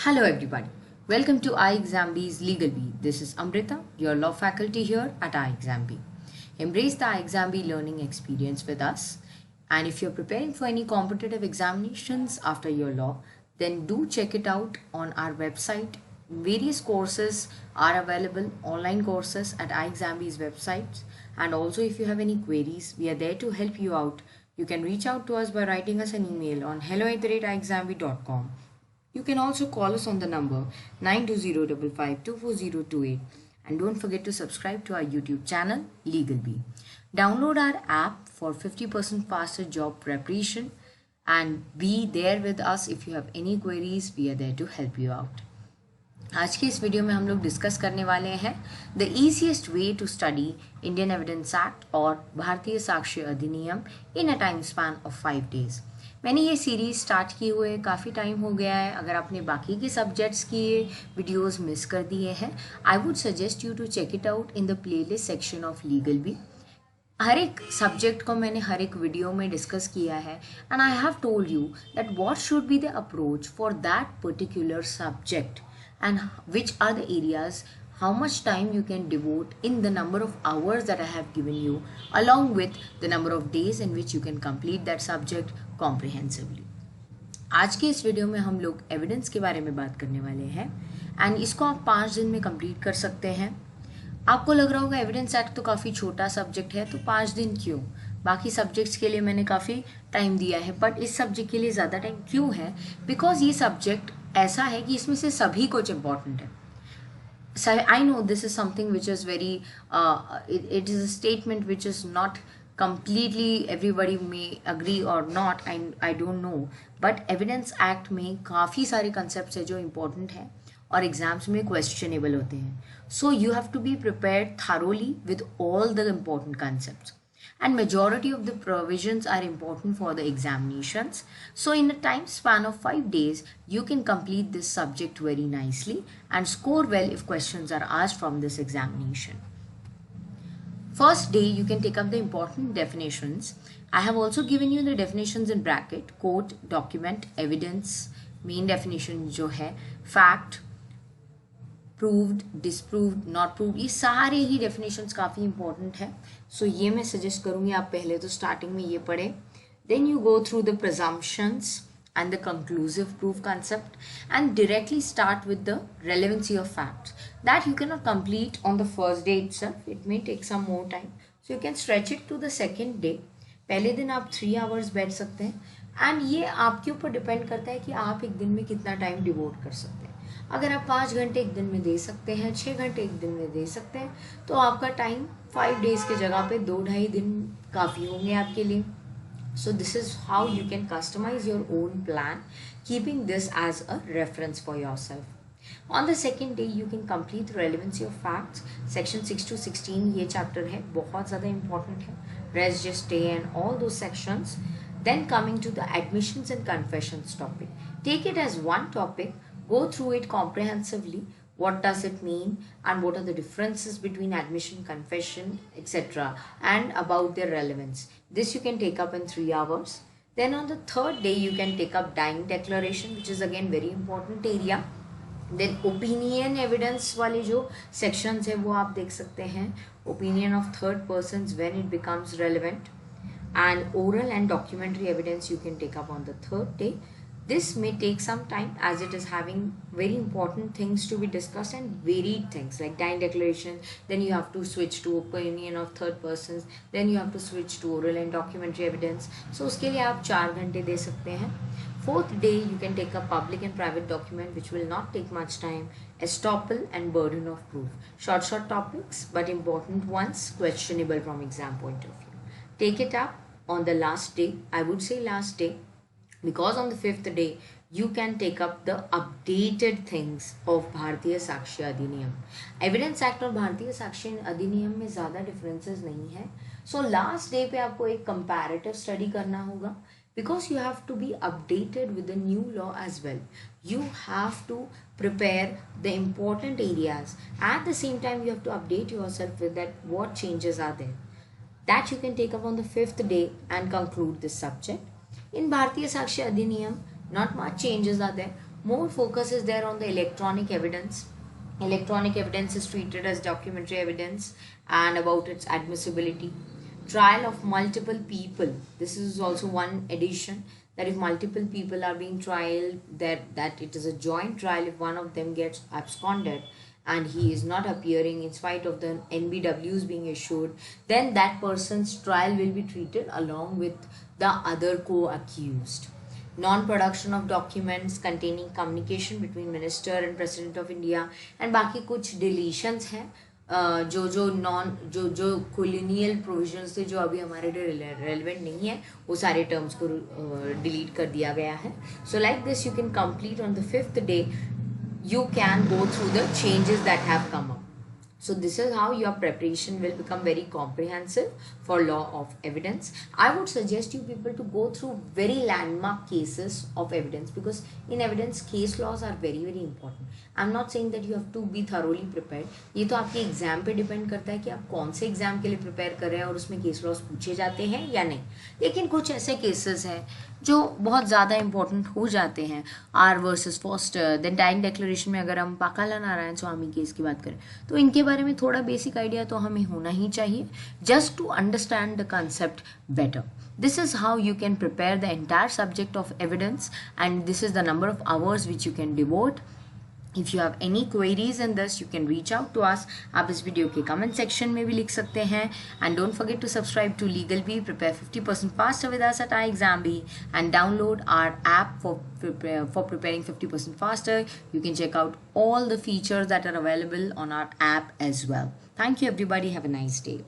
Hello everybody. Welcome to iExamB's Legal Bee. This is Amrita, your law faculty here at iExamB. Embrace the iExamB learning experience with us. And if you're preparing for any competitive examinations after your law, then do check it out on our website. Various courses are available, online courses at iExamB's website. And also if you have any queries, we are there to help you out. You can reach out to us by writing us an email on hello@iexamb.com. You can also call us on the number 920552408, and don't forget to subscribe to our YouTube channel Legal Bee. Download our app for 50% faster job preparation and be there with us if you have any queries. We are there to help you out. आज के इस video में हम लोग discuss करने वाले हैं the easiest way to study Indian Evidence Act और Bharatiya Sakshya Adhiniyam in a time span of 5 days। मैंने ये सीरीज स्टार्ट किए हुए काफ़ी टाइम हो गया है। अगर आपने बाकी के सब्जेक्ट्स की वीडियोस मिस कर दिए हैं, I would suggest you to check it out in the playlist section of legal B. हर एक सब्जेक्ट को मैंने हर एक वीडियो में डिस्कस किया है and I have told you that what should be the approach for that particular subject and which are the areas, how much time you can devote in the number of hours that I have given you, along with the number of days in which you can complete that subject comprehensively. आज के इस video में हम लोग evidence के बारे में बात करने वाले हैं एंड इसको आप 5 दिन में कंप्लीट कर सकते हैं। आपको लग रहा होगा एविडेंस एक्ट तो काफ़ी छोटा सब्जेक्ट है, तो 5 दिन क्यों? बाकी सब्जेक्ट्स के लिए मैंने काफ़ी टाइम दिया है, बट इस सब्जेक्ट के लिए ज़्यादा टाइम क्यों है? बिकॉज ये सब्जेक्ट ऐसा है कि इसमें से सभी कुछ इम्पॉर्टेंट है। I know this is something which is very it is a statement which is not completely everybody may agree or not, I don't know, but evidence act में काफ़ी सारे कंसेप्ट है जो इम्पोर्टेंट है और एग्जाम्स में questionable होते हैं। So you have to be prepared thoroughly with all the important concepts, and majority of the provisions are important for the examinations. So in a time span of 5 days, you can complete this subject very nicely and score well if questions are asked from this examination. First day, you can take up the important definitions. I have also given you the definitions in bracket: quote, document, evidence, main definition जो है, fact, proved, disproved, not proved, ये सारे ही definitions काफ़ी important है। सो ये मैं suggest करूँगी आप पहले तो स्टार्टिंग में ये पढ़ें, then you go through the presumptions and the conclusive proof concept and directly start with the relevancy of facts that you cannot complete on the first day itself. It may take some more time, so you can stretch it to the second day. पहले दिन आप 3 hours बैठ सकते हैं and ये आपके ऊपर depend करता है कि आप एक दिन में कितना टाइम डिवोट कर सकते हैं। अगर आप 5 घंटे एक दिन में दे सकते हैं, 6 घंटे एक दिन में दे सकते हैं, तो आपका टाइम 5 days के जगह पे 2-2.5 दिन काफ़ी होंगे आपके लिए। So this is how you can customize your own plan, keeping this as a reference for yourself. On the second day, you can complete the relevancy of facts. Section 6 to 16 ये chapter है, बहुत ज़्यादा important है. Res geste stay and all those sections. Then coming to the admissions and confessions topic. Take it as one topic, go through it comprehensively. What does it mean and what are the differences between admission, confession, etc. and about their relevance. This you can take up in 3 hours. Then on the third day you can take up dying declaration, which is again very important area. Then opinion evidence वाले जो sections है वो आप देख सकते हैं, opinion of third persons when it becomes relevant, and oral and documentary evidence you can take up on the third day. This may take some time as it is having very important things to be discussed and varied things like dying declaration. Then you have to switch to opinion of third persons. Then you have to switch to oral and documentary evidence. So उसके लिए आप 4 घंटे दे सकते हैं. Fourth day you can take a public and private document which will not take much time. Estoppel and burden of proof. Short topics but important ones, questionable from exam point of view. Take it up on the last day. I would say last day, because on the 5th day you can take up the updated things of भारतीय साक्ष्य अधिनियम. Evidence Act और भारतीय साक्ष्य अधिनियम में ज़्यादा differences नहीं है. So last day पे आपको एक कंपैरेटिव स्टडी करना होगा, because you have to be updated with the new law as well. You have to prepare the important areas. At the same time you have to update yourself with that what changes are there. That you can take up on the 5th day and conclude this subject. In Bharatiya Sakshya Adhiniyam, not much changes are there. More focus is there on the electronic evidence. Electronic evidence is treated as documentary evidence and about its admissibility. Trial of multiple people. This is also one addition, that if multiple people are being trialed, that it is a joint trial. If one of them gets absconded and he is not appearing in spite of the NBWs being issued, then that person's trial will be treated along with the other co-accused. Non-production of documents containing communication between minister and president of India, and बाकी कुछ deletions हैं जो colonial provisions थे जो अभी हमारे लिए relevant नहीं है, वो सारे terms को delete कर दिया गया है. So like this you can complete on the 5th day. You can go through the changes that have come up. So this is how your preparation will become very comprehensive for law of evidence. I would suggest you people to go through very landmark cases of evidence, because in evidence case laws are very important. I'm not saying that you have to be thoroughly prepared. ये तो आपके exam पे depend करता है कि आप कौन से एग्जाम के लिए प्रिपेयर कर रहे हैं और उसमें केस लॉस पूछे जाते हैं या नहीं. लेकिन कुछ ऐसे केसेस हैं जो बहुत ज़्यादा इंपॉर्टेंट हो जाते हैं. R versus Foster, then dying declaration में अगर हम पाकाला नारायण स्वामी केस की बात करें तो इनके बारे में थोड़ा बेसिक आइडिया तो हमें होना ही चाहिए, just to understand the concept better. This is how you can prepare the entire subject of evidence, and this is the number of hours which you can devote. If you have any queries in this, you can reach out to us. आप इस video के comment section में भी लिख सकते हैं. And don't forget to subscribe to LegalBee. Prepare 50% faster with us at iExamBee, and download our app for preparing 50% faster. You can check out all the features that are available on our app as well. Thank you everybody. Have a nice day.